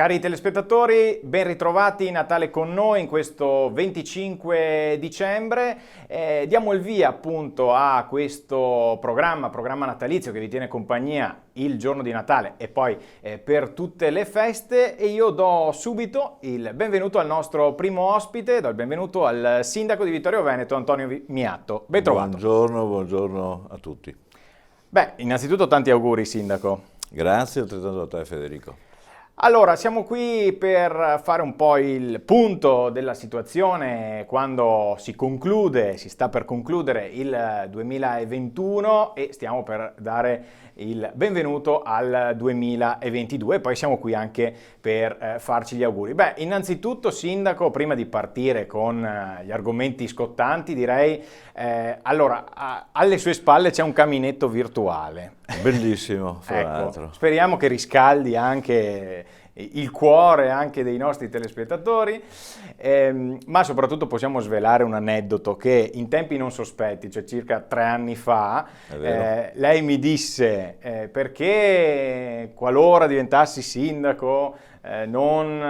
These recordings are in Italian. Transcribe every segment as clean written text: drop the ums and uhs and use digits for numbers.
Cari telespettatori, ben ritrovati, Natale con noi in questo 25 dicembre. Diamo il via appunto a questo programma natalizio che vi tiene compagnia il giorno di Natale e poi per tutte le feste, e io do subito il benvenuto al nostro primo ospite, do il benvenuto al sindaco di Vittorio Veneto, Antonio Miatto. Ben trovato. Buongiorno a tutti. Beh, innanzitutto tanti auguri, sindaco. Grazie, altrettanto a te Federico. Allora, siamo qui per fare un po' il punto della situazione quando si sta per concludere il 2021 e stiamo per dare il benvenuto al 2022, poi siamo qui anche per farci gli auguri. Beh, innanzitutto, sindaco, prima di partire con gli argomenti scottanti, direi, alle sue spalle c'è un caminetto virtuale. Bellissimo, fra Ecco, l'altro. speriamo che riscaldi anche il cuore anche dei nostri telespettatori, ma soprattutto possiamo svelare un aneddoto che in tempi non sospetti, cioè circa 3 anni fa, lei mi disse perché qualora diventassi sindaco non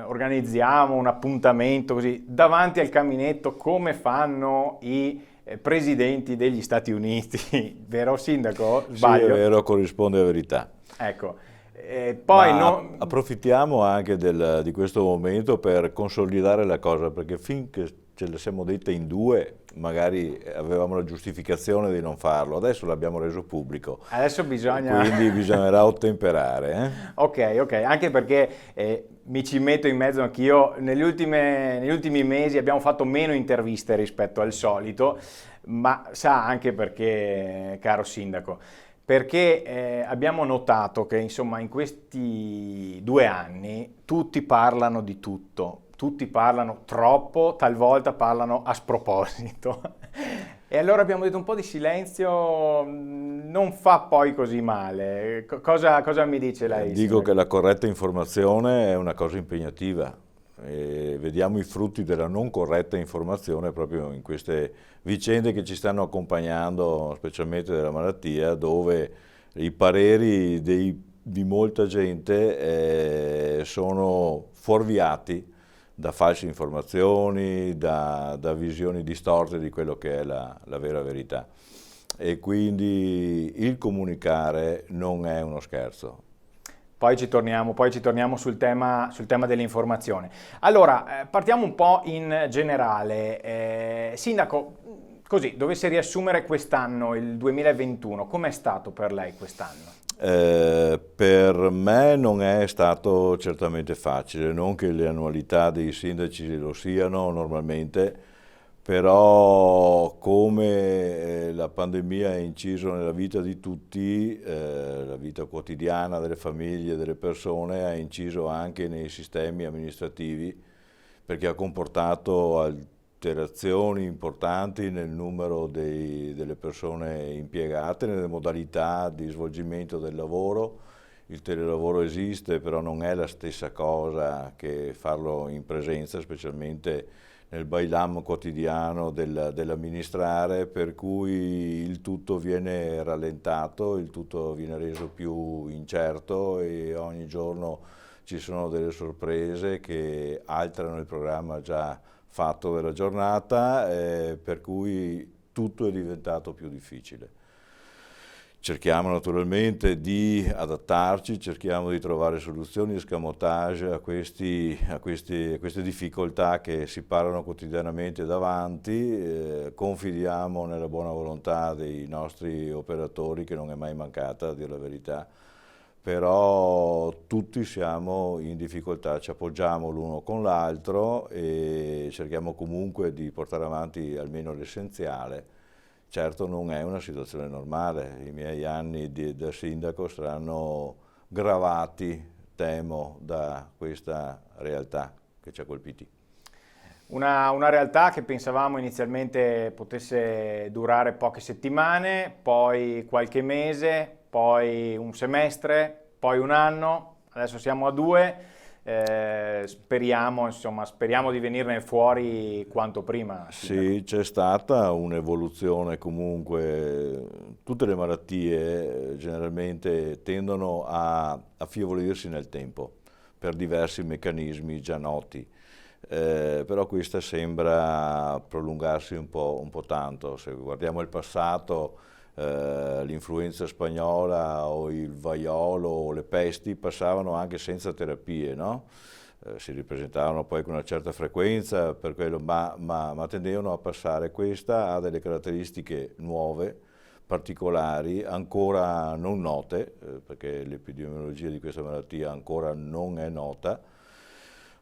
organizziamo un appuntamento così davanti al caminetto come fanno i presidenti degli Stati Uniti, vero sindaco? Sbaglio? Sì, è vero, corrisponde a verità. Ecco. Poi approfittiamo anche di questo momento per consolidare la cosa, perché finché ce le siamo dette in due, magari avevamo la giustificazione di non farlo, adesso l'abbiamo reso pubblico. Adesso quindi bisognerà ottemperare. Ok, anche perché mi ci metto in mezzo anch'io, negli ultimi mesi abbiamo fatto meno interviste rispetto al solito, ma sa anche perché, caro sindaco, perché abbiamo notato che insomma in questi 2 anni tutti parlano di tutto, tutti parlano troppo, talvolta parlano a sproposito. E allora abbiamo detto un po' di silenzio non fa poi così male. Cosa mi dice lei? Dico che la corretta informazione è una cosa impegnativa. E vediamo i frutti della non corretta informazione proprio in queste vicende che ci stanno accompagnando, specialmente della malattia, dove i pareri di molta gente sono fuorviati da false informazioni, da visioni distorte di quello che è la vera verità. E quindi il comunicare non è uno scherzo. Poi ci torniamo sul tema dell'informazione. Allora, partiamo un po' in generale. Sindaco, così, dovesse riassumere quest'anno, il 2021, com'è stato per lei quest'anno? Per me non è stato certamente facile, non che le annualità dei sindaci lo siano normalmente, però come la pandemia ha inciso nella vita di tutti, la vita quotidiana delle famiglie, delle persone, ha inciso anche nei sistemi amministrativi, perché ha comportato alterazioni importanti nel numero delle persone impiegate, nelle modalità di svolgimento del lavoro. Il telelavoro esiste, però non è la stessa cosa che farlo in presenza, specialmente nel bailam quotidiano dell'amministrare, per cui il tutto viene rallentato, il tutto viene reso più incerto e ogni giorno ci sono delle sorprese che alterano il programma già fatto della giornata, per cui tutto è diventato più difficile. Cerchiamo naturalmente di adattarci, cerchiamo di trovare soluzioni, escamotage a queste difficoltà che si parlano quotidianamente davanti, confidiamo nella buona volontà dei nostri operatori, che non è mai mancata, a dire la verità, però tutti siamo in difficoltà, ci appoggiamo l'uno con l'altro e cerchiamo comunque di portare avanti almeno l'essenziale. Certo non è una situazione normale, i miei anni da sindaco saranno gravati, temo, da questa realtà che ci ha colpiti. Una realtà che pensavamo inizialmente potesse durare poche settimane, poi qualche mese, poi un semestre, poi un anno, adesso siamo a 2. Speriamo di venirne fuori quanto prima. Sì, c'è stata un'evoluzione comunque, tutte le malattie generalmente tendono a affievolirsi nel tempo, per diversi meccanismi già noti. Però questa sembra prolungarsi un po' tanto. Se guardiamo il passato, l'influenza spagnola o il vaiolo o le pesti passavano anche senza terapie, no? Si ripresentavano poi con una certa frequenza, per quello, ma tendevano a passare. Questa ha delle caratteristiche nuove, particolari, ancora non note, perché l'epidemiologia di questa malattia ancora non è nota.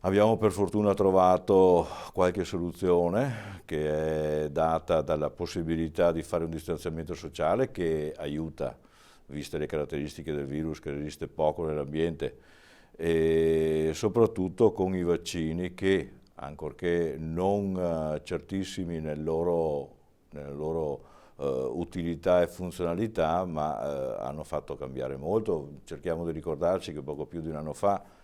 Abbiamo per fortuna trovato qualche soluzione che è data dalla possibilità di fare un distanziamento sociale che aiuta, viste le caratteristiche del virus che resiste poco nell'ambiente, e soprattutto con i vaccini che, ancorché non certissimi nella loro utilità e funzionalità, ma hanno fatto cambiare molto. Cerchiamo di ricordarci che poco più di un anno fa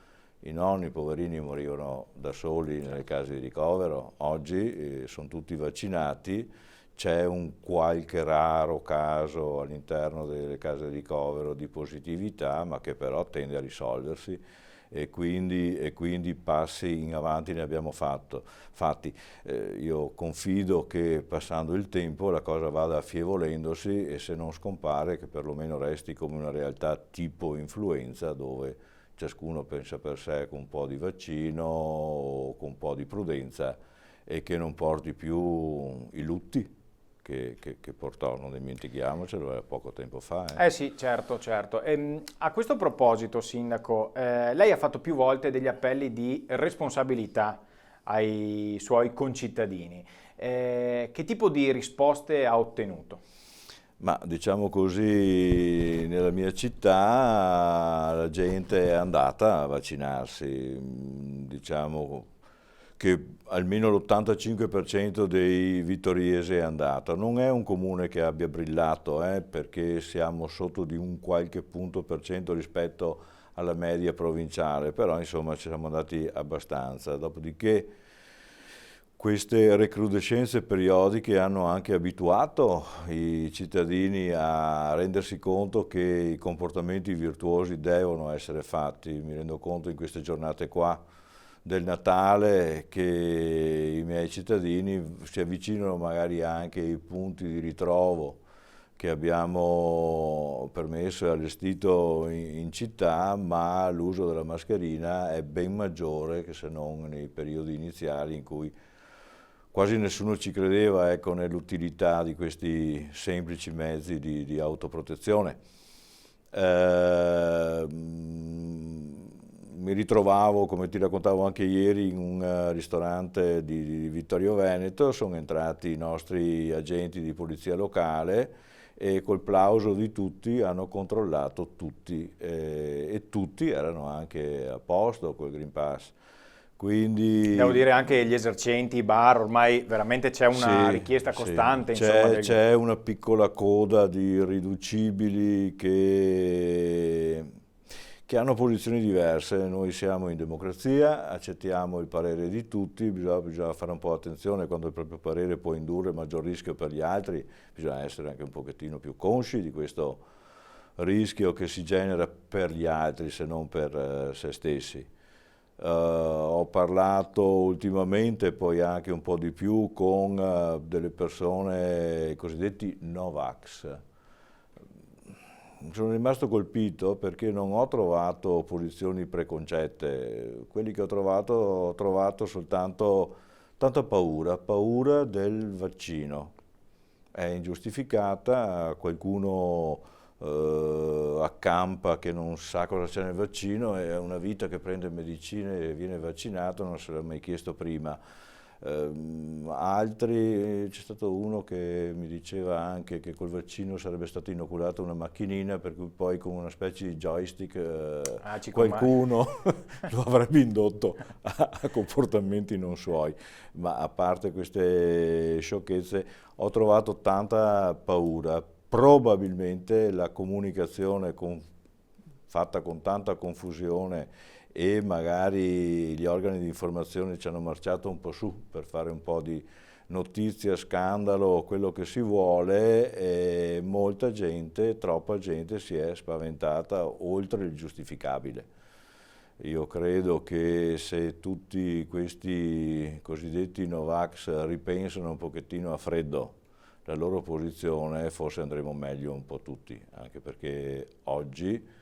i nonni poverini morivano da soli nelle case di ricovero, oggi sono tutti vaccinati, c'è un qualche raro caso all'interno delle case di ricovero di positività, ma che però tende a risolversi, e quindi passi in avanti ne abbiamo fatti. Io confido che passando il tempo la cosa vada affievolendosi e se non scompare che perlomeno resti come una realtà tipo influenza, dove ciascuno pensa per sé con un po' di vaccino o con un po' di prudenza, e che non porti più i lutti che portò, non dimentichiamocelo, era poco tempo fa. Sì, certo, certo. A questo proposito, Sindaco, lei ha fatto più volte degli appelli di responsabilità ai suoi concittadini. Che tipo di risposte ha ottenuto? Ma diciamo così, nella mia città la gente è andata a vaccinarsi, diciamo che almeno l'85% dei vittoriesi è andato. Non è un comune che abbia brillato, perché siamo sotto di un qualche punto percento rispetto alla media provinciale, però insomma ci siamo andati abbastanza. Dopodiché queste recrudescenze periodiche hanno anche abituato i cittadini a rendersi conto che i comportamenti virtuosi devono essere fatti. Mi rendo conto in queste giornate qua del Natale che i miei cittadini si avvicinano magari anche ai punti di ritrovo che abbiamo permesso e allestito in città, ma l'uso della mascherina è ben maggiore che se non nei periodi iniziali in cui quasi nessuno ci credeva, ecco, nell'utilità di questi semplici mezzi di autoprotezione. Mi ritrovavo, come ti raccontavo anche ieri, in un ristorante di Vittorio Veneto, sono entrati i nostri agenti di polizia locale e col plauso di tutti hanno controllato tutti, e tutti erano anche a posto col Green Pass. Quindi, devo dire anche gli esercenti, i bar, ormai veramente c'è una richiesta costante. C'è una piccola coda di irriducibili che hanno posizioni diverse. Noi siamo in democrazia, accettiamo il parere di tutti, bisogna fare un po' attenzione quando il proprio parere può indurre maggior rischio per gli altri, bisogna essere anche un pochettino più consci di questo rischio che si genera per gli altri se non per se stessi. Ho parlato ultimamente, poi anche un po' di più, con delle persone cosiddetti Novax. Sono rimasto colpito perché non ho trovato posizioni preconcette. Quelli che ho trovato soltanto tanta paura del vaccino. È ingiustificata, qualcuno accampa che non sa cosa c'è nel vaccino, è una vita che prende medicine e viene vaccinato, non se l'ha mai chiesto prima. C'è stato uno che mi diceva anche che col vaccino sarebbe stata inoculata una macchinina, per cui poi con una specie di joystick qualcuno lo avrebbe indotto a comportamenti non suoi. Ma a parte queste sciocchezze, ho trovato tanta paura. Probabilmente la comunicazione fatta con tanta confusione, e magari gli organi di informazione ci hanno marciato un po' su per fare un po' di notizia, scandalo, quello che si vuole, e molta gente, troppa gente si è spaventata oltre il giustificabile. Io credo che se tutti questi cosiddetti Novax ripensano un pochettino a freddo la loro posizione, forse andremo meglio un po' tutti, anche perché oggi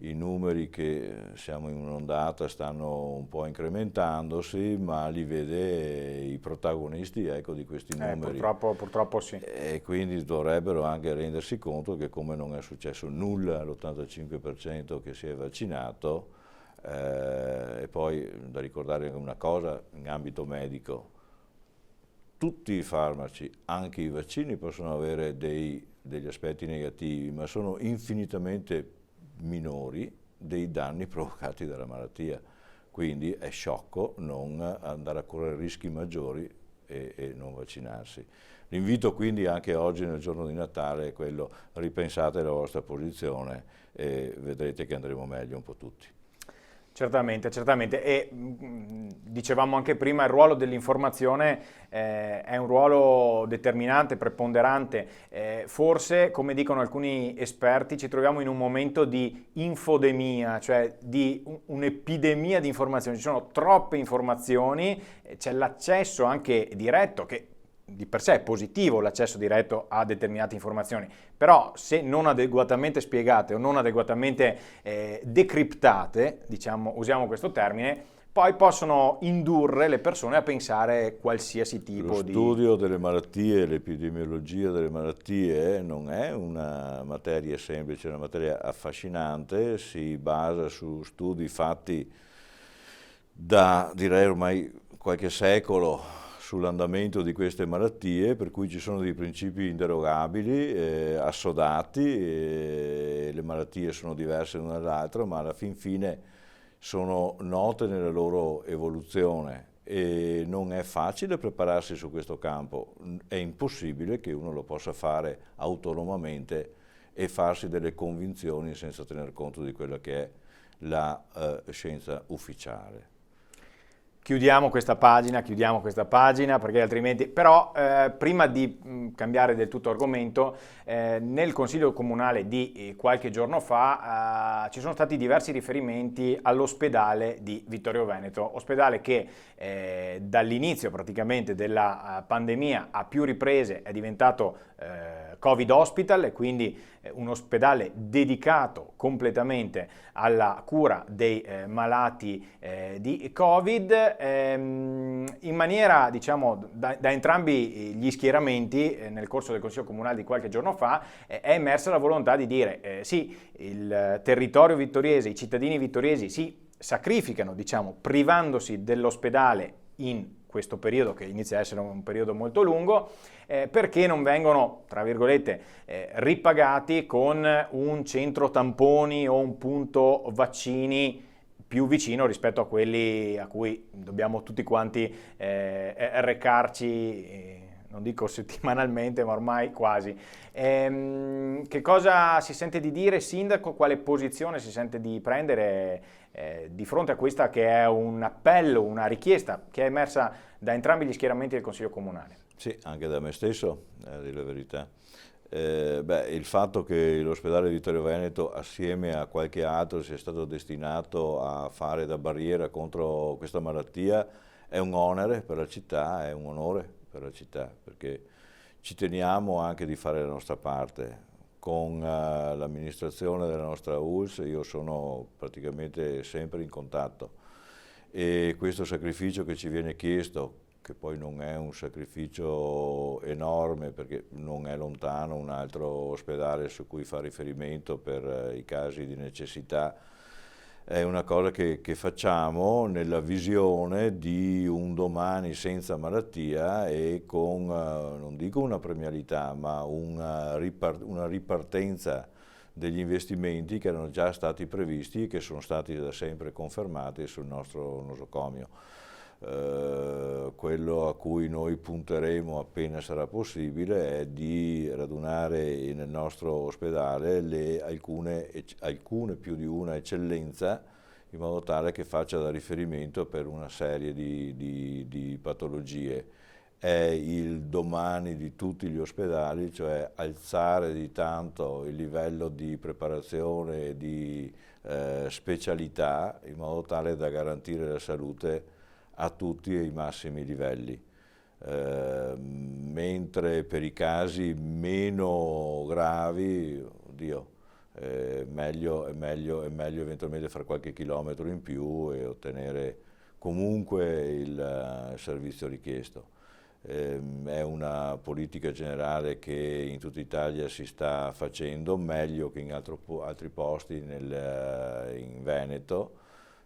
i numeri che siamo in un'ondata stanno un po' incrementandosi, ma li vede i protagonisti, ecco, di questi numeri. Purtroppo sì. E quindi dovrebbero anche rendersi conto che, come non è successo nulla all'85% che si è vaccinato, e poi da ricordare anche una cosa in ambito medico: tutti i farmaci, anche i vaccini, possono avere degli aspetti negativi, ma sono infinitamente minori dei danni provocati dalla malattia. Quindi è sciocco non andare a correre rischi maggiori e non vaccinarsi. L'invito quindi anche oggi, nel giorno di Natale, è quello: ripensate la vostra posizione e vedrete che andremo meglio un po' tutti. Certamente, certamente. E dicevamo anche prima, il ruolo dell'informazione è un ruolo determinante, preponderante. Forse, come dicono alcuni esperti, ci troviamo in un momento di infodemia, cioè di un'epidemia di informazioni. Ci sono troppe informazioni, c'è l'accesso anche diretto, che di per sé è positivo l'accesso diretto a determinate informazioni, però se non adeguatamente spiegate o non adeguatamente decriptate, diciamo, usiamo questo termine, poi possono indurre le persone a pensare qualsiasi tipo di... Lo studio delle malattie, l'epidemiologia delle malattie non è una materia semplice, è una materia affascinante, si basa su studi fatti da, direi, ormai qualche secolo sull'andamento di queste malattie, per cui ci sono dei principi inderogabili, assodati, le malattie sono diverse l'una dall'altra, ma alla fin fine sono note nella loro evoluzione e non è facile prepararsi su questo campo, è impossibile che uno lo possa fare autonomamente e farsi delle convinzioni senza tener conto di quella che è la scienza ufficiale. Chiudiamo questa pagina perché altrimenti... Però prima di cambiare del tutto argomento, nel Consiglio Comunale di qualche giorno fa ci sono stati diversi riferimenti all'ospedale di Vittorio Veneto, ospedale che dall'inizio praticamente della pandemia a più riprese è diventato Covid Hospital, e quindi un ospedale dedicato completamente alla cura dei malati di Covid, in maniera, diciamo, da entrambi gli schieramenti. Nel corso del Consiglio Comunale di qualche giorno fa è emersa la volontà di dire sì, il territorio vittoriese, i cittadini vittoriesi si sacrificano, diciamo, privandosi dell'ospedale in questo periodo, che inizia a essere un periodo molto lungo, perché non vengono, tra virgolette, ripagati con un centro tamponi o un punto vaccini più vicino rispetto a quelli a cui dobbiamo tutti quanti recarci, non dico settimanalmente, ma ormai quasi. Che cosa si sente di dire, Sindaco? Quale posizione si sente di prendere di fronte a questa che è un appello, una richiesta che è emersa da entrambi gli schieramenti del Consiglio Comunale? Sì, anche da me stesso, a dire la verità. Il fatto che l'ospedale Vittorio Veneto, assieme a qualche altro, sia stato destinato a fare da barriera contro questa malattia è un onere per la città, è un onore per la città, perché ci teniamo anche di fare la nostra parte. Con l'amministrazione della nostra ULSS io sono praticamente sempre in contatto, e questo sacrificio che ci viene chiesto, che poi non è un sacrificio enorme perché non è lontano un altro ospedale su cui fa riferimento per i casi di necessità, è una cosa che facciamo nella visione di un domani senza malattia e con, non dico una premialità, ma una ripartenza degli investimenti che erano già stati previsti e che sono stati da sempre confermati sul nostro nosocomio. Quello a cui noi punteremo appena sarà possibile è di radunare nel nostro ospedale alcune più di una eccellenza, in modo tale che faccia da riferimento per una serie di patologie. è il domani di tutti gli ospedali, cioè alzare di tanto il livello di preparazione e di specialità in modo tale da garantire la salute a tutti ai massimi livelli. Mentre per i casi meno gravi, oddio, è meglio eventualmente fare qualche chilometro in più e ottenere comunque il servizio richiesto. È una politica generale che in tutta Italia si sta facendo, meglio che in altri posti in Veneto,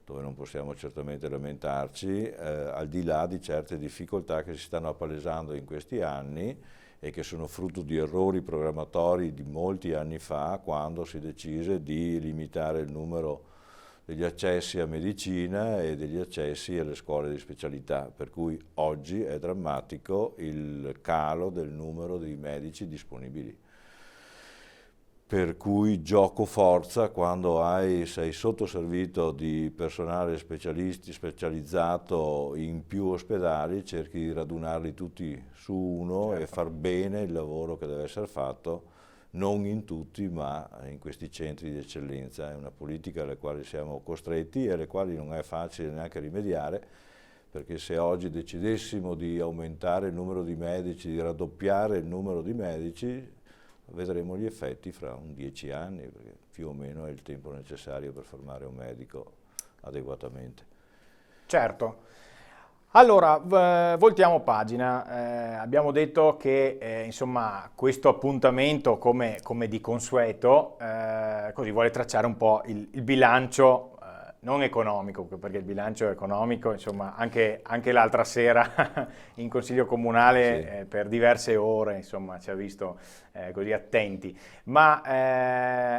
dove non possiamo certamente lamentarci, al di là di certe difficoltà che si stanno appalesando in questi anni e che sono frutto di errori programmatori di molti anni fa, quando si decise di limitare il numero degli accessi a medicina e degli accessi alle scuole di specialità, per cui oggi è drammatico il calo del numero di medici disponibili. Per cui gioco forza quando sei sottoservito di personale specializzato in più ospedali, cerchi di radunarli tutti su uno, certo, e far bene il lavoro che deve essere fatto, non in tutti ma in questi centri di eccellenza. È una politica alle quali siamo costretti e alle quali non è facile neanche rimediare, perché se oggi decidessimo di aumentare il numero di medici, di raddoppiare il numero di medici, vedremo gli effetti fra 10 anni, perché più o meno è il tempo necessario per formare un medico adeguatamente. Certo. Allora, voltiamo pagina. Abbiamo detto che insomma, questo appuntamento, come di consueto, così vuole tracciare un po' il bilancio non economico, perché il bilancio economico, insomma, anche l'altra sera in Consiglio Comunale, sì, per diverse ore, insomma, ci ha visto così attenti, ma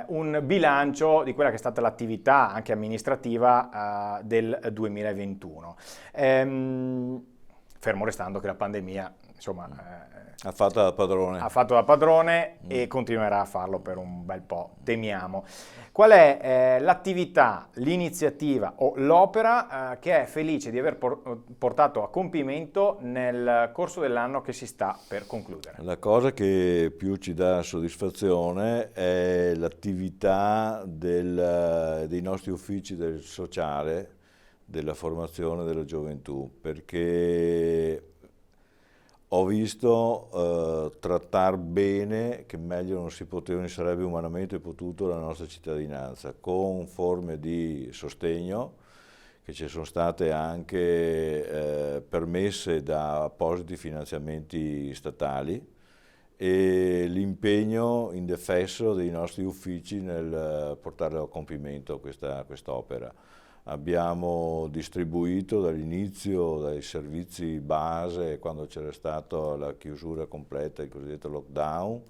un bilancio di quella che è stata l'attività anche amministrativa del 2021. Fermo restando che la pandemia, insomma, ha fatto da padrone. Ha fatto da padrone e continuerà a farlo per un bel po', temiamo. Qual è l'attività, l'iniziativa o l'opera che è felice di aver portato a compimento nel corso dell'anno che si sta per concludere? La cosa che più ci dà soddisfazione è l'attività dei nostri uffici del sociale, della formazione della gioventù, perché ho visto trattare bene, che meglio non si sarebbe umanamente potuto, la nostra cittadinanza, con forme di sostegno che ci sono state anche permesse da appositi finanziamenti statali, e l'impegno indefesso dei nostri uffici nel portare a compimento quest'opera. Abbiamo distribuito dall'inizio, dai servizi base, quando c'era stata la chiusura completa, il cosiddetto lockdown,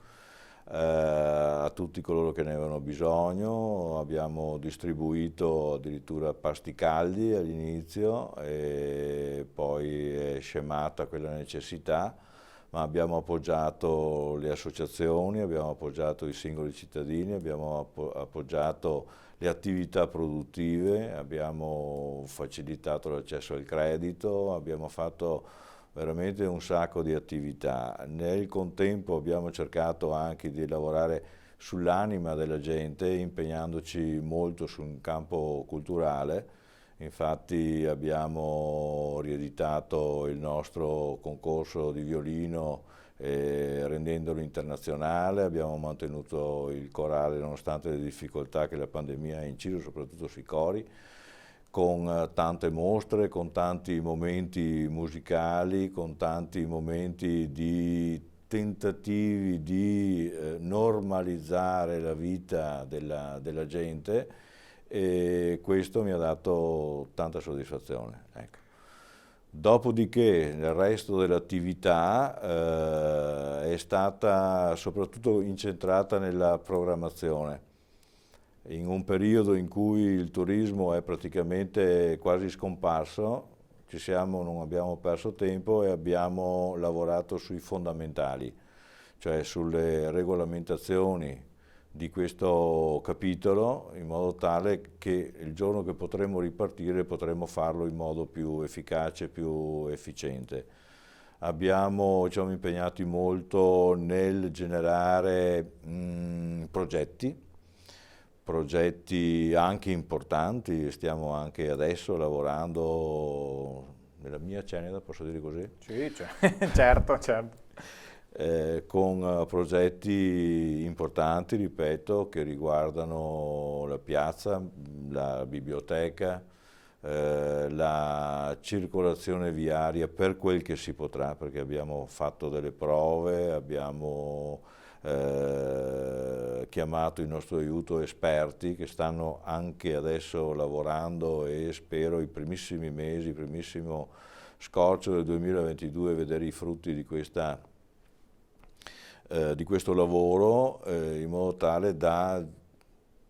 a tutti coloro che ne avevano bisogno. Abbiamo distribuito addirittura pasti caldi all'inizio e poi è scemata quella necessità, ma abbiamo appoggiato le associazioni, abbiamo appoggiato i singoli cittadini, abbiamo appoggiato le attività produttive, abbiamo facilitato l'accesso al credito, abbiamo fatto veramente un sacco di attività. Nel contempo abbiamo cercato anche di lavorare sull'anima della gente, impegnandoci molto sul campo culturale. Infatti abbiamo rieditato il nostro concorso di violino rendendolo internazionale, abbiamo mantenuto il corale nonostante le difficoltà che la pandemia ha inciso soprattutto sui cori, con tante mostre, con tanti momenti musicali, con tanti momenti di tentativi di normalizzare la vita della gente, e questo mi ha dato tanta soddisfazione. Ecco. Dopodiché il resto dell'attività è stata soprattutto incentrata nella programmazione. In un periodo in cui il turismo è praticamente quasi scomparso, non abbiamo perso tempo e abbiamo lavorato sui fondamentali, cioè sulle regolamentazioni di questo capitolo, in modo tale che il giorno che potremo ripartire potremo farlo in modo più efficace, più efficiente. ci siamo impegnati molto nel generare progetti anche importanti, stiamo anche adesso lavorando nella mia Ceneda, posso dire così? Sì, certo, certo. Con progetti importanti, ripeto, che riguardano la piazza, la biblioteca, la circolazione viaria per quel che si potrà, perché abbiamo fatto delle prove, abbiamo chiamato in nostro aiuto esperti che stanno anche adesso lavorando e spero i primissimi mesi, il primissimo scorcio del 2022 vedere i frutti di questo lavoro in modo tale da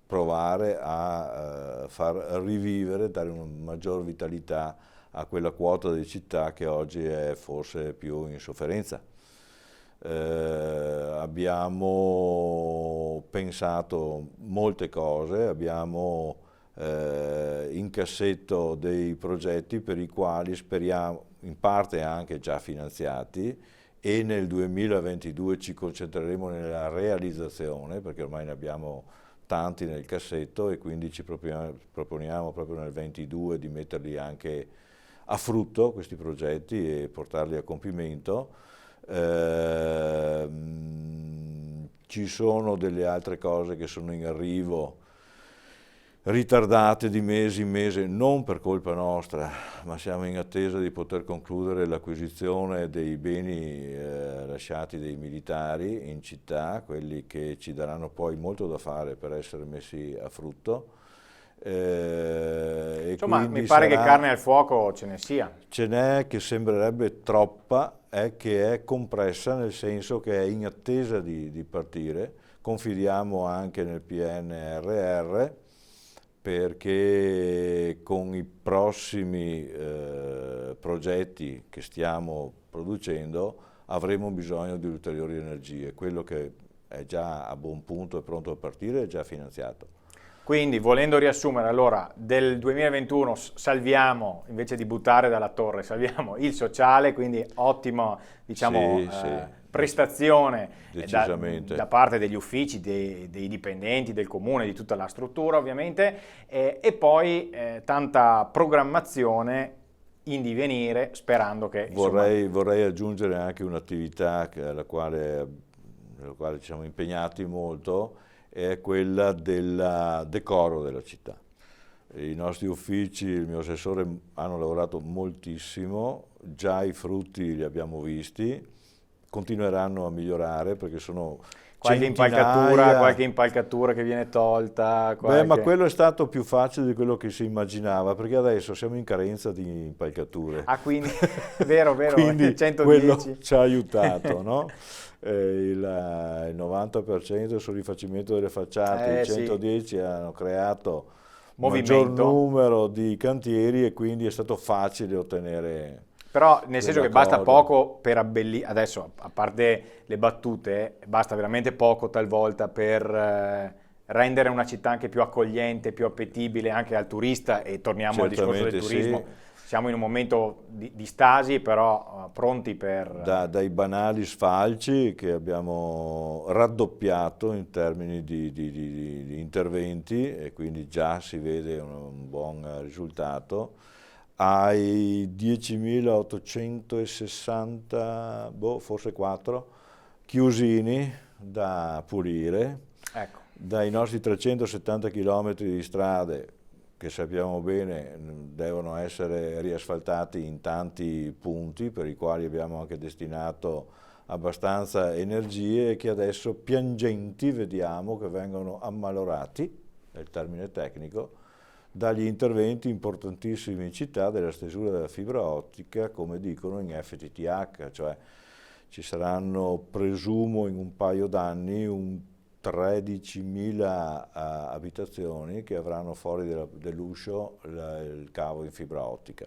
provare a far rivivere, dare una maggior vitalità a quella quota di città che oggi è forse più in sofferenza. Abbiamo pensato molte cose, abbiamo in cassetto dei progetti per i quali speriamo, in parte anche già finanziati, e nel 2022 ci concentreremo nella realizzazione, perché ormai ne abbiamo tanti nel cassetto e quindi ci proponiamo proprio nel 2022 di metterli anche a frutto questi progetti e portarli a compimento. Ci sono delle altre cose che sono in arrivo, ritardate di mesi in mese, non per colpa nostra, ma siamo in attesa di poter concludere l'acquisizione dei beni lasciati dai militari in città, quelli che ci daranno poi molto da fare per essere messi a frutto. Insomma, mi pare che carne al fuoco ce ne sia. Ce n'è che sembrerebbe troppa, è che è compressa, nel senso che è in attesa di partire. Confidiamo anche nel PNRR, perché con i prossimi progetti che stiamo producendo avremo bisogno di ulteriori energie. Quello che è già a buon punto e pronto a partire è già finanziato. Quindi, volendo riassumere, allora, del 2021 salviamo, invece di buttare dalla torre, salviamo il sociale, quindi ottima, diciamo, prestazione da parte degli uffici, dei dipendenti, del comune, di tutta la struttura ovviamente, e poi tanta programmazione in divenire, sperando che... Vorrei aggiungere anche un'attività alla quale ci siamo impegnati molto, è quella del decoro della città. I nostri uffici, il mio assessore hanno lavorato moltissimo, già i frutti li abbiamo visti, continueranno a migliorare perché sono qualche impalcatura che viene tolta. Ma quello è stato più facile di quello che si immaginava, perché adesso siamo in carenza di impalcature. Ah, quindi, vero, quindi 110. Quello ci ha aiutato, no? Il 90% sul rifacimento delle facciate, il 110 hanno creato un maggior numero di cantieri e quindi è stato facile ottenere. Però nel senso che basta poco per abbellire, adesso a parte le battute, basta veramente poco talvolta per rendere una città anche più accogliente, più appetibile anche al turista, e torniamo al discorso del turismo. Sì. Siamo in un momento di stasi, però pronti per... Dai banali sfalci che abbiamo raddoppiato in termini di interventi e quindi già si vede un buon risultato, ai 10.860, forse 4, chiusini da pulire, ecco. Dai nostri 370 km di strade, che sappiamo bene devono essere riasfaltati in tanti punti, per i quali abbiamo anche destinato abbastanza energie e che adesso piangenti vediamo che vengono ammalorati, è il termine tecnico, dagli interventi importantissimi in città della stesura della fibra ottica, come dicono in FTTH, cioè ci saranno, presumo, in un paio d'anni 13.000 abitazioni che avranno fuori dell'uscio il cavo in fibra ottica,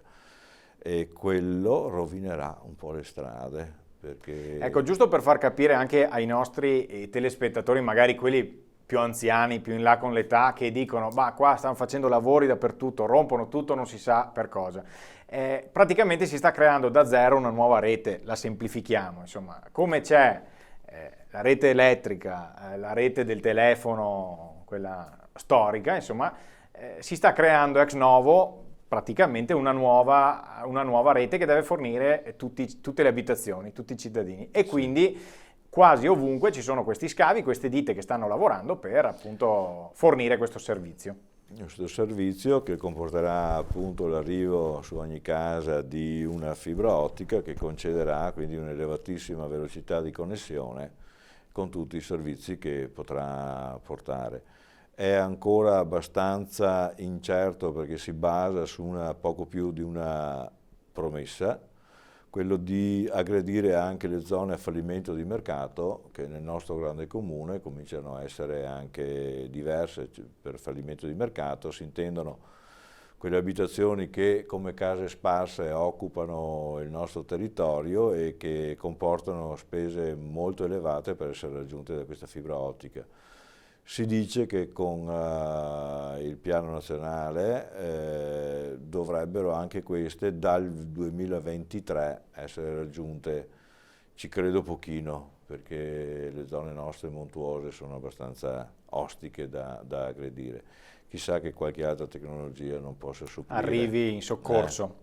e quello rovinerà un po' le strade. Perché... Ecco, giusto per far capire anche ai nostri telespettatori, magari quelli più anziani, più in là con l'età, che dicono, ma qua stanno facendo lavori dappertutto, rompono tutto, non si sa per cosa. Praticamente si sta creando da zero una nuova rete, la semplifichiamo, insomma, come c'è la rete elettrica, la rete del telefono, quella storica, insomma, si sta creando ex novo praticamente una nuova rete che deve fornire tutte le abitazioni, tutti i cittadini, e quindi quasi ovunque ci sono questi scavi, queste ditte che stanno lavorando per appunto fornire questo servizio. Questo servizio che comporterà appunto l'arrivo su ogni casa di una fibra ottica che concederà quindi un'elevatissima velocità di connessione con tutti i servizi che potrà portare. È ancora abbastanza incerto perché si basa su poco più di una promessa, quello di aggredire anche le zone a fallimento di mercato, che nel nostro grande comune cominciano a essere anche diverse per fallimento di mercato. Si intendono quelle abitazioni che come case sparse occupano il nostro territorio e che comportano spese molto elevate per essere raggiunte da questa fibra ottica. Si dice che con il piano nazionale dovrebbero anche queste dal 2023 essere raggiunte, ci credo pochino, perché le zone nostre montuose sono abbastanza ostiche da aggredire. Chissà che qualche altra tecnologia non possa supplire. Arrivi in soccorso.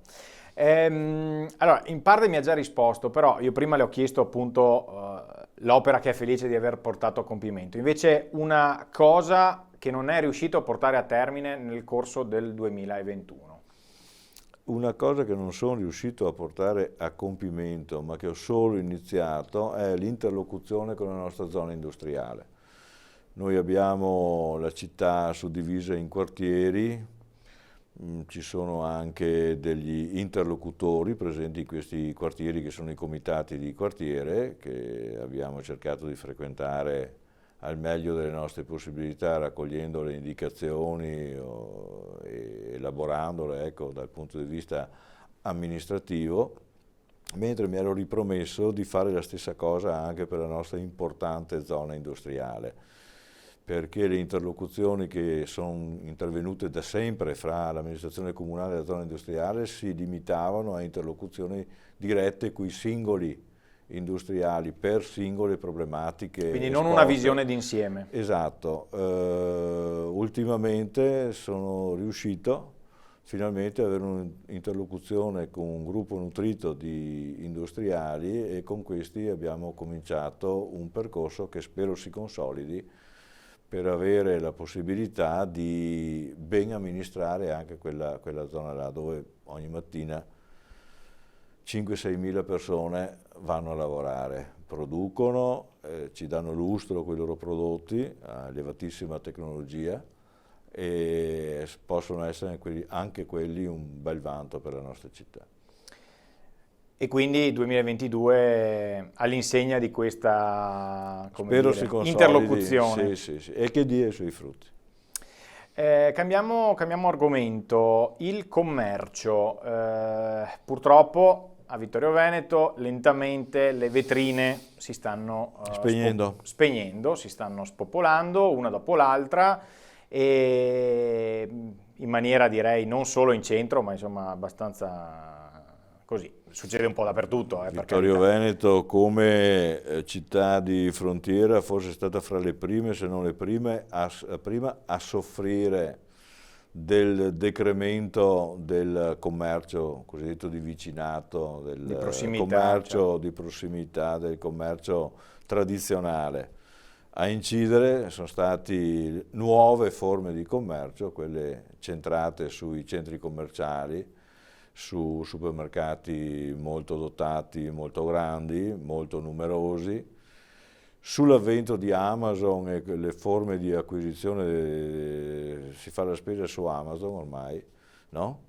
Allora, in parte mi ha già risposto, però io prima le ho chiesto appunto l'opera che è felice di aver portato a compimento. Invece una cosa che non è riuscito a portare a termine nel corso del 2021. Una cosa che non sono riuscito a portare a compimento, ma che ho solo iniziato, è l'interlocuzione con la nostra zona industriale. Noi abbiamo la città suddivisa in quartieri, ci sono anche degli interlocutori presenti in questi quartieri che sono i comitati di quartiere, che abbiamo cercato di frequentare al meglio delle nostre possibilità, raccogliendo le indicazioni e elaborandole, ecco, dal punto di vista amministrativo, mentre mi ero ripromesso di fare la stessa cosa anche per la nostra importante zona industriale, perché le interlocuzioni che sono intervenute da sempre fra l'amministrazione comunale e la zona industriale si limitavano a interlocuzioni dirette coi singoli industriali per singole problematiche. Quindi non una visione d'insieme. Esatto. Ultimamente sono riuscito finalmente ad avere un'interlocuzione con un gruppo nutrito di industriali e con questi abbiamo cominciato un percorso che spero si consolidi per avere la possibilità di ben amministrare anche quella zona là dove ogni mattina 5-6 mila persone vanno a lavorare, producono, ci danno lustro con i loro prodotti a elevatissima tecnologia e possono essere anche quelli un bel vanto per la nostra città. E quindi 2022 all'insegna di questa, spero si consolidi, interlocuzione. Sì, e che dia i suoi frutti. Cambiamo argomento, il commercio. Purtroppo a Vittorio Veneto lentamente le vetrine si stanno spegnendo, si stanno spopolando una dopo l'altra e in maniera direi non solo in centro ma insomma abbastanza così, succede un po' dappertutto. Vittorio Veneto come città di frontiera forse è stata fra le prime, se non le prime, prima a soffrire del decremento del commercio cosiddetto di vicinato, del commercio di prossimità, del commercio tradizionale. A incidere sono state nuove forme di commercio, quelle centrate sui centri commerciali, su supermercati molto dotati, molto grandi, molto numerosi, sull'avvento di Amazon e le forme di acquisizione, si fa la spesa su Amazon ormai, no?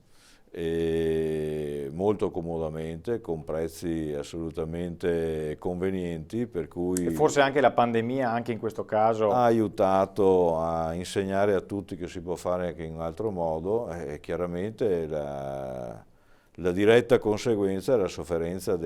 E molto comodamente, con prezzi assolutamente convenienti, per cui... E forse anche la pandemia, anche in questo caso... ha aiutato a insegnare a tutti che si può fare anche in un altro modo e chiaramente la diretta conseguenza è la sofferenza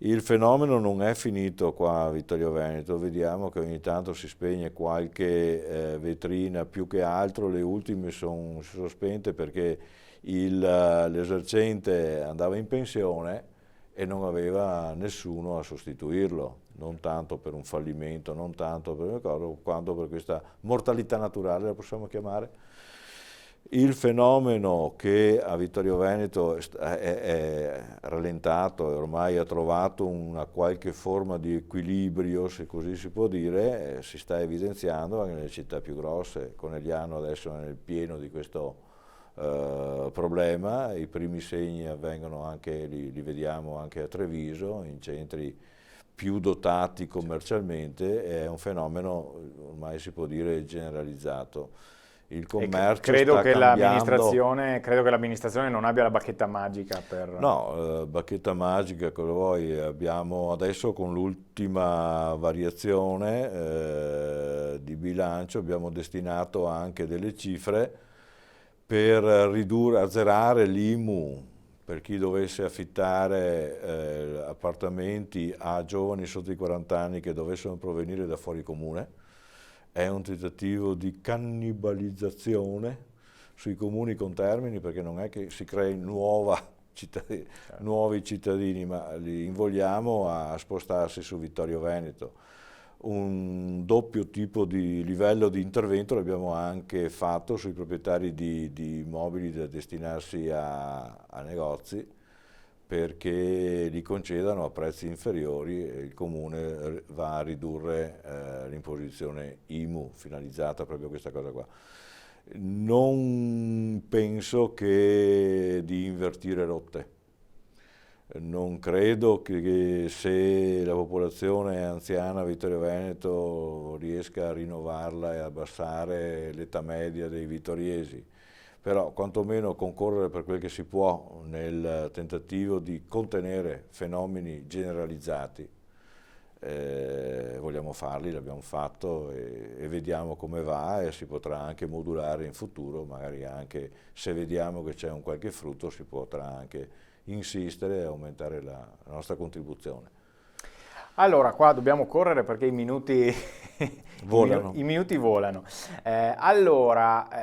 Il fenomeno non è finito qua a Vittorio Veneto, vediamo che ogni tanto si spegne qualche vetrina, più che altro le ultime si sono spente perché l'esercente andava in pensione e non aveva nessuno a sostituirlo, non tanto per un fallimento, non tanto per una cosa, quanto per questa mortalità naturale, la possiamo chiamare. Il fenomeno che a Vittorio Veneto è rallentato e ormai ha trovato una qualche forma di equilibrio, se così si può dire, si sta evidenziando anche nelle città più grosse. Conegliano adesso è nel pieno di questo problema, i primi segni avvengono anche, li vediamo anche a Treviso, in centri più dotati commercialmente, è un fenomeno ormai si può dire generalizzato. Il commercio sta cambiando. Credo che l'amministrazione non abbia la bacchetta magica per... No, bacchetta magica, cosa vuoi? Abbiamo adesso con l'ultima variazione di bilancio abbiamo destinato anche delle cifre per azzerare l'IMU per chi dovesse affittare appartamenti a giovani sotto i 40 anni che dovessero provenire da fuori comune. È un tentativo di cannibalizzazione sui comuni contermini, perché non è che si crei nuovi cittadini, ma li invogliamo a spostarsi su Vittorio Veneto. Un doppio tipo di livello di intervento l'abbiamo anche fatto sui proprietari di immobili da destinarsi a negozi, perché li concedano a prezzi inferiori e il Comune va a ridurre l'imposizione IMU finalizzata proprio a questa cosa qua. Non penso che di invertire rotte. Non credo che se la popolazione anziana a Vittorio Veneto riesca a rinnovarla e abbassare l'età media dei vittoriesi, però quantomeno concorrere per quel che si può nel tentativo di contenere fenomeni generalizzati. Vogliamo farli, l'abbiamo fatto e vediamo come va, e si potrà anche modulare in futuro, magari anche se vediamo che c'è un qualche frutto si potrà anche insistere e aumentare la nostra contribuzione. Allora, qua dobbiamo correre perché i minuti volano. I minuti volano.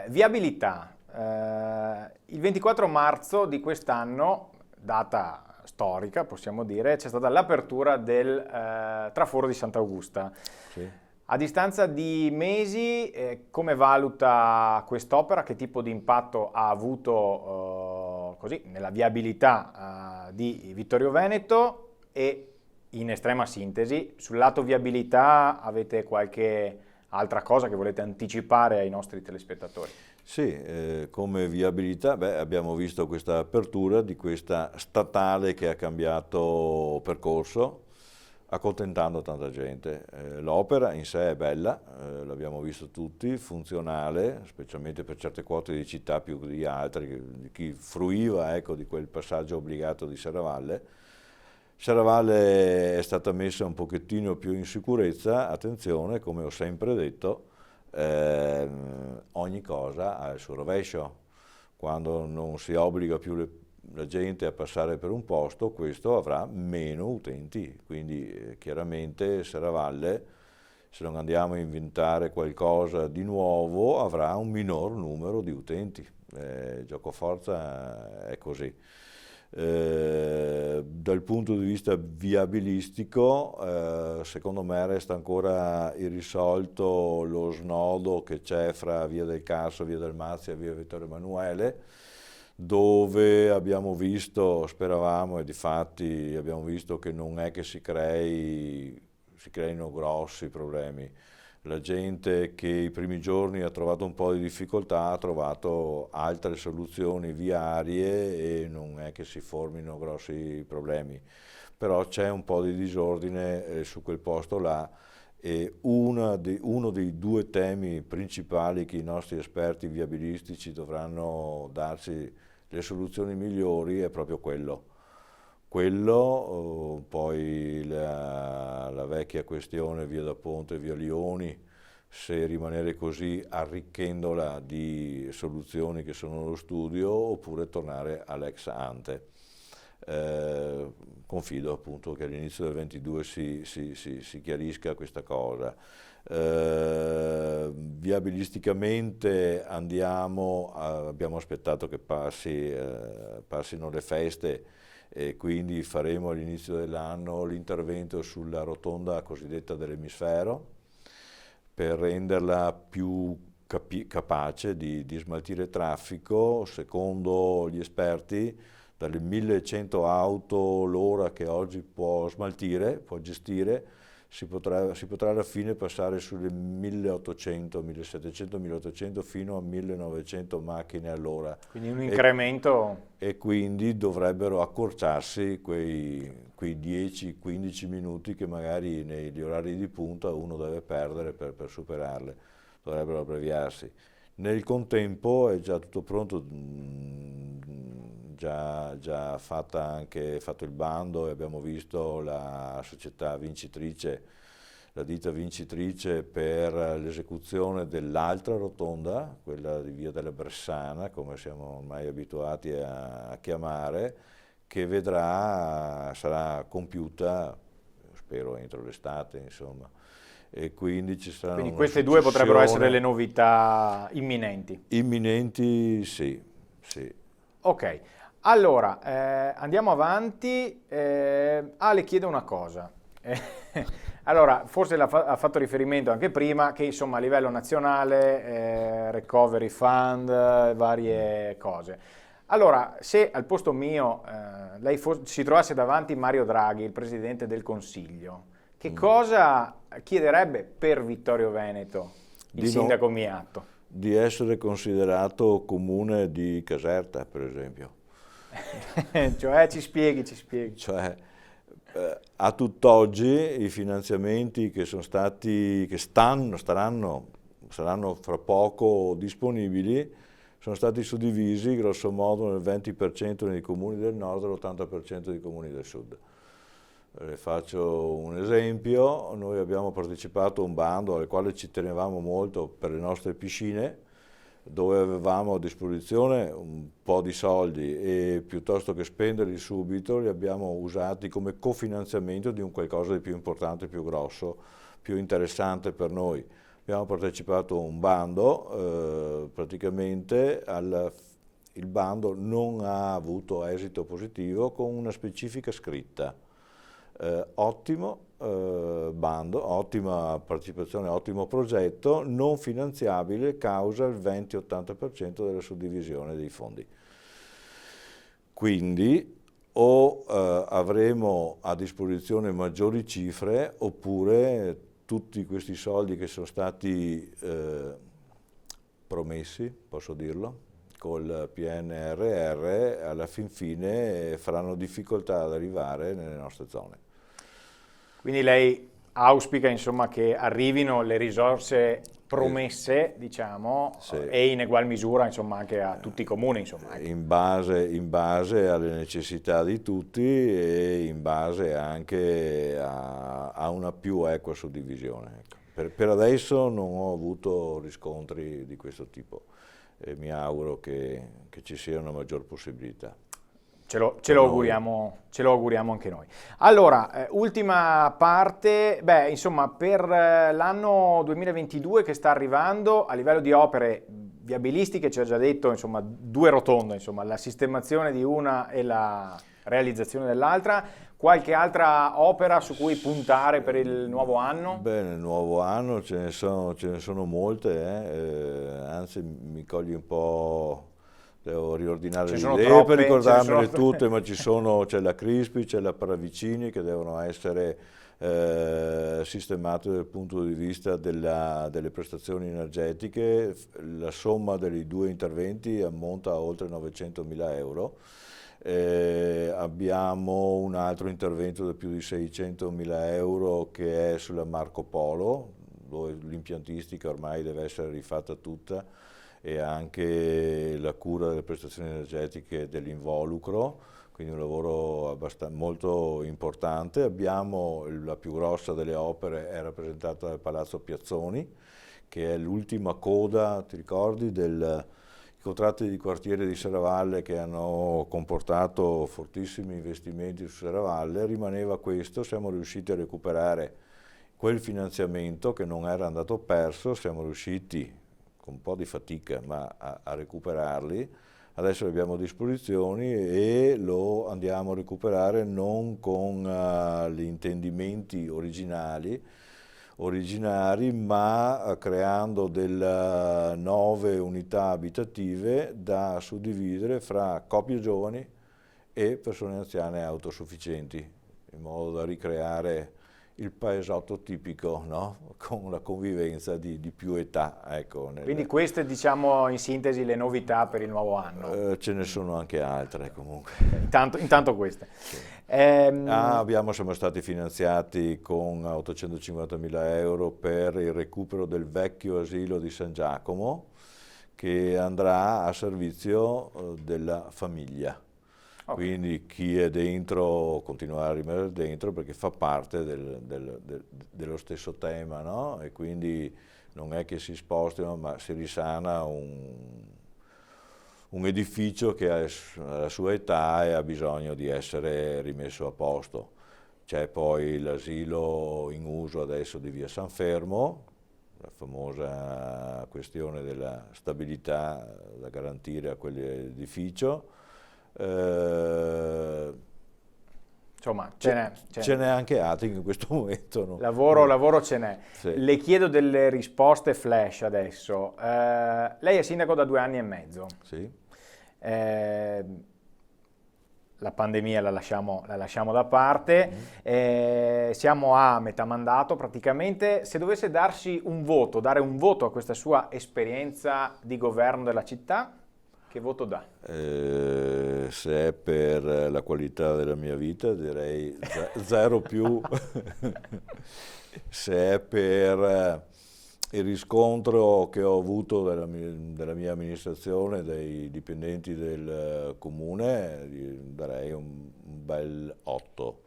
Viabilità. Il 24 marzo di quest'anno, data storica possiamo dire, c'è stata l'apertura del traforo di Sant'Augusta. Sì. A distanza di mesi, come valuta quest'opera? Che tipo di impatto ha avuto così, nella viabilità di Vittorio Veneto? E in estrema sintesi, sul lato viabilità avete qualche altra cosa che volete anticipare ai nostri telespettatori? Sì, come viabilità abbiamo visto questa apertura di questa statale che ha cambiato percorso, accontentando tanta gente. L'opera in sé è bella, l'abbiamo visto tutti, funzionale, specialmente per certe quote di città più di altre, di chi fruiva di quel passaggio obbligato di Serravalle. Serravalle è stata messa un pochettino più in sicurezza, attenzione, come ho sempre detto, ogni cosa ha il suo rovescio. Quando non si obbliga più la gente a passare per un posto, questo avrà meno utenti, quindi chiaramente Serravalle, se non andiamo a inventare qualcosa di nuovo, avrà un minor numero di utenti. Giocoforza è così. Dal punto di vista viabilistico, secondo me resta ancora irrisolto lo snodo che c'è fra Via del Carso, Via del Mazia e Via Vittorio Emanuele, dove abbiamo visto, speravamo e difatti abbiamo visto che non è che si creino grossi problemi. La gente che i primi giorni ha trovato un po' di difficoltà ha trovato altre soluzioni viarie e non è che si formino grossi problemi. Però c'è un po' di disordine su quel posto là, e uno dei due temi principali che i nostri esperti viabilistici dovranno darci le soluzioni migliori è proprio quello. Poi la vecchia questione Via da Ponte e Via Lioni, se rimanere così arricchendola di soluzioni che sono allo studio oppure tornare all'ex ante. Confido appunto che all'inizio del 22 si chiarisca questa cosa. Viabilisticamente abbiamo aspettato che passino le feste e quindi faremo all'inizio dell'anno l'intervento sulla rotonda cosiddetta dell'emisfero per renderla più capace di smaltire traffico. Secondo gli esperti, dalle 1100 auto l'ora che oggi può smaltire, può gestire, si potrà alla fine passare sulle 1800, 1700, 1800 fino a 1900 macchine all'ora. Quindi un incremento. E quindi dovrebbero accorciarsi quei 10-15 minuti che magari negli orari di punta uno deve perdere per superarle, dovrebbero abbreviarsi. Nel contempo è già tutto pronto, già fatto il bando e abbiamo visto la società vincitrice, la ditta vincitrice per l'esecuzione dell'altra rotonda, quella di Via della Bressana, come siamo ormai abituati a chiamare, che sarà compiuta, spero entro l'estate, insomma. E quindi ci saranno Quindi queste due potrebbero essere le novità imminenti? Imminenti, sì. Ok, allora andiamo avanti. Le chiedo una cosa. Allora, forse ha fatto riferimento anche prima che insomma a livello nazionale, recovery fund, varie cose. Allora, se al posto mio lei si trovasse davanti Mario Draghi, il Presidente del Consiglio, che cosa chiederebbe per Vittorio Veneto, il sindaco Miatto? Di essere considerato comune di Caserta, per esempio. Cioè, ci spieghi. Cioè, a tutt'oggi i finanziamenti che saranno fra poco disponibili sono stati suddivisi grosso modo nel 20% nei comuni del nord e l'80% nei comuni del sud. Faccio un esempio: noi abbiamo partecipato a un bando al quale ci tenevamo molto per le nostre piscine, dove avevamo a disposizione un po' di soldi e piuttosto che spenderli subito li abbiamo usati come cofinanziamento di un qualcosa di più importante, più grosso, più interessante per noi. Abbiamo partecipato a un bando, praticamente il bando non ha avuto esito positivo con una specifica scritta. Ottimo bando, ottima partecipazione, ottimo progetto, non finanziabile causa il 20-80% della suddivisione dei fondi. Quindi o avremo a disposizione maggiori cifre oppure tutti questi soldi che sono stati promessi, posso dirlo, col PNRR alla fin fine faranno difficoltà ad arrivare nelle nostre zone. Quindi lei auspica insomma che arrivino le risorse promesse, diciamo, sì, e in egual misura insomma anche a tutti i comuni, insomma. In base alle necessità di tutti e in base anche a una più equa suddivisione. Ecco. Per adesso non ho avuto riscontri di questo tipo e mi auguro che ci sia una maggior possibilità. Ce lo auguriamo anche noi. Allora, ultima parte, insomma, per l'anno 2022 che sta arrivando, a livello di opere viabilistiche, ci ha già detto, insomma, 2 rotonde, insomma, la sistemazione di una e la realizzazione dell'altra. Qualche altra opera su cui puntare per il nuovo anno? Nel nuovo anno ce ne sono molte, anzi mi cogli un po'. Devo riordinare le idee per ricordarmele tutte, ma c'è la Crispi, c'è la Paravicini che devono essere sistemate dal punto di vista delle prestazioni energetiche. La somma dei 2 interventi ammonta a oltre 900.000 euro. Abbiamo un altro intervento da più di 600.000 euro che è sulla Marco Polo, dove l'impiantistica ormai deve essere rifatta tutta, e anche la cura delle prestazioni energetiche dell'involucro, quindi un lavoro molto importante. Abbiamo la più grossa delle opere, è rappresentata dal Palazzo Piazzoni, che è l'ultima coda, ti ricordi, contratti di quartiere di Serravalle che hanno comportato fortissimi investimenti su Serravalle, rimaneva questo, siamo riusciti a recuperare quel finanziamento che non era andato perso, siamo riusciti con un po' di fatica ma a recuperarli, adesso li abbiamo a disposizione e lo andiamo a recuperare non con gli intendimenti originari, ma creando delle nuove unità abitative da suddividere fra coppie giovani e persone anziane autosufficienti, in modo da ricreare il paesotto tipico, no? Con la convivenza di più età. Ecco, Quindi queste, diciamo, in sintesi le novità per il nuovo anno. Ce ne sono anche altre comunque. Intanto queste. Sì. Siamo stati finanziati con 850.000 euro per il recupero del vecchio asilo di San Giacomo, che andrà a servizio della famiglia. Okay. Quindi chi è dentro continuerà a rimanere dentro perché fa parte dello stesso tema, no? E quindi non è che si spostino, ma si risana un edificio che ha la sua età e ha bisogno di essere rimesso a posto. C'è poi l'asilo in uso adesso di via San Fermo, la famosa questione della stabilità da garantire a quell'edificio. Insomma, ce n'è anche altri in questo momento. No? Lavoro ce n'è. Sì. Le chiedo delle risposte flash adesso. Lei è sindaco da 2 anni e mezzo. Sì. La pandemia la lasciamo da parte, siamo a metà mandato praticamente. Se dovesse dare un voto a questa sua esperienza di governo della città, che voto dà? Se è per la qualità della mia vita direi 0 più, se è per il riscontro che ho avuto della mia amministrazione, dei dipendenti del comune, darei un bel 8,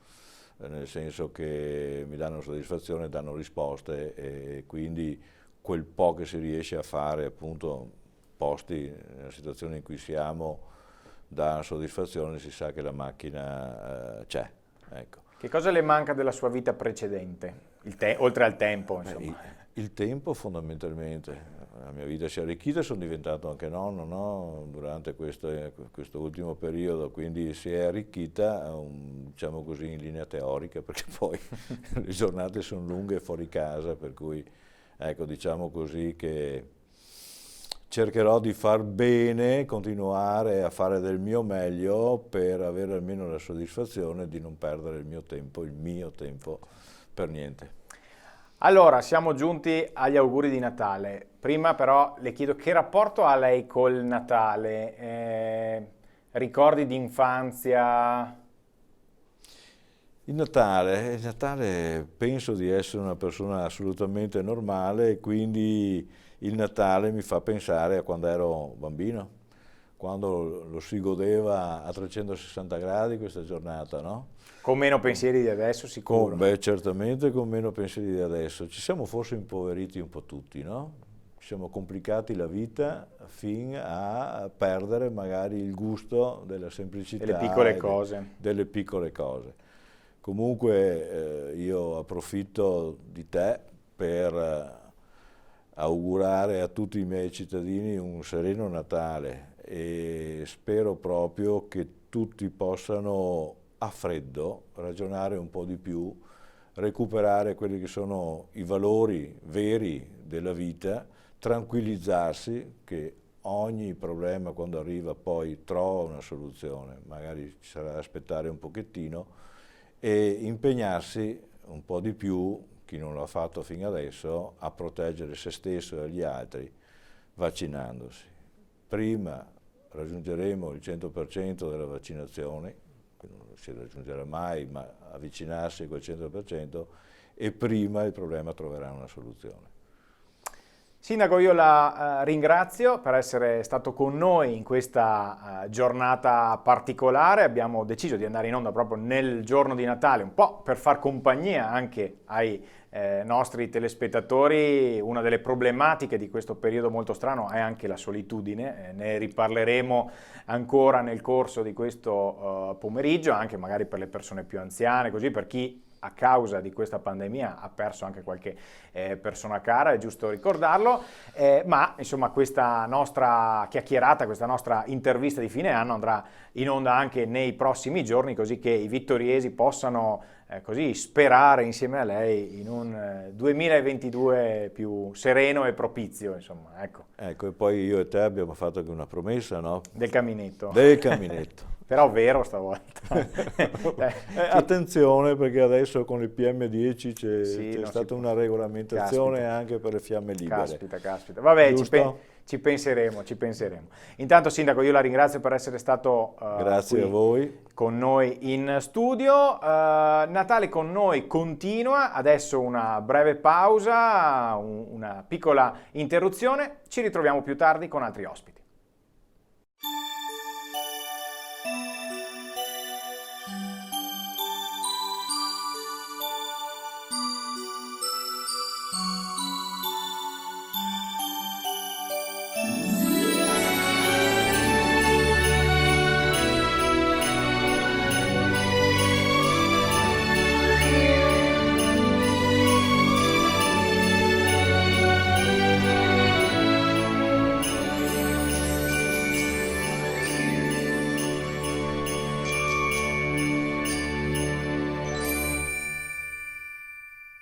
nel senso che mi danno soddisfazione, danno risposte e quindi quel po' che si riesce a fare appunto posti nella situazione in cui siamo dà soddisfazione, si sa che la macchina c'è. Ecco. Che cosa le manca della sua vita precedente, oltre al tempo? Insomma. Il tempo fondamentalmente, la mia vita si è arricchita, sono diventato anche nonno, no? Durante questo ultimo periodo, quindi si è arricchita, diciamo così, in linea teorica, perché poi le giornate sono lunghe fuori casa, per cui ecco, diciamo così che cercherò di far bene, continuare a fare del mio meglio per avere almeno la soddisfazione di non perdere il mio tempo per niente. Allora, siamo giunti agli auguri di Natale. Prima però le chiedo che rapporto ha lei col Natale? Ricordi di infanzia? Il Natale penso di essere una persona assolutamente normale e quindi il Natale mi fa pensare a quando ero bambino, quando lo si godeva a 360 gradi questa giornata, no? Con meno pensieri di adesso, sicuro. Certamente con meno pensieri di adesso. Ci siamo forse impoveriti un po' tutti, no? Ci siamo complicati la vita fin a perdere magari il gusto della semplicità. Delle piccole cose. Comunque io approfitto di te per augurare a tutti i miei cittadini un sereno Natale e spero proprio che tutti possano a freddo ragionare un po' di più, recuperare quelli che sono i valori veri della vita, tranquillizzarsi che ogni problema quando arriva poi trova una soluzione, magari ci sarà da aspettare un pochettino e impegnarsi un po' di più, chi non l'ha fatto fino adesso, a proteggere se stesso e gli altri vaccinandosi. Prima raggiungeremo il 100% della vaccinazione, che non si raggiungerà mai, ma avvicinarsi a quel 100% e prima il problema troverà una soluzione. Sindaco, io la ringrazio per essere stato con noi in questa giornata particolare. Abbiamo deciso di andare in onda proprio nel giorno di Natale, un po' per far compagnia anche ai nostri telespettatori, una delle problematiche di questo periodo molto strano è anche la solitudine, ne riparleremo ancora nel corso di questo pomeriggio, anche magari per le persone più anziane, così per chi a causa di questa pandemia ha perso anche qualche persona cara, è giusto ricordarlo, ma insomma questa nostra chiacchierata, questa nostra intervista di fine anno andrà in onda anche nei prossimi giorni, così che i vittoriesi possano così sperare insieme a lei in un 2022 più sereno e propizio, insomma, ecco. Ecco, e poi io e te abbiamo fatto anche una promessa, no? Del caminetto. Del caminetto. Però vero stavolta. Attenzione, perché adesso con il PM10 c'è non stata una regolamentazione anche per le fiamme libere. Caspita. Vabbè, Giusto? ci penseremo. Intanto, Sindaco, io la ringrazio per essere stato Grazie qui a voi. con noi in studio. Natale con noi continua, adesso una breve pausa, una piccola interruzione. Ci ritroviamo più tardi con altri ospiti.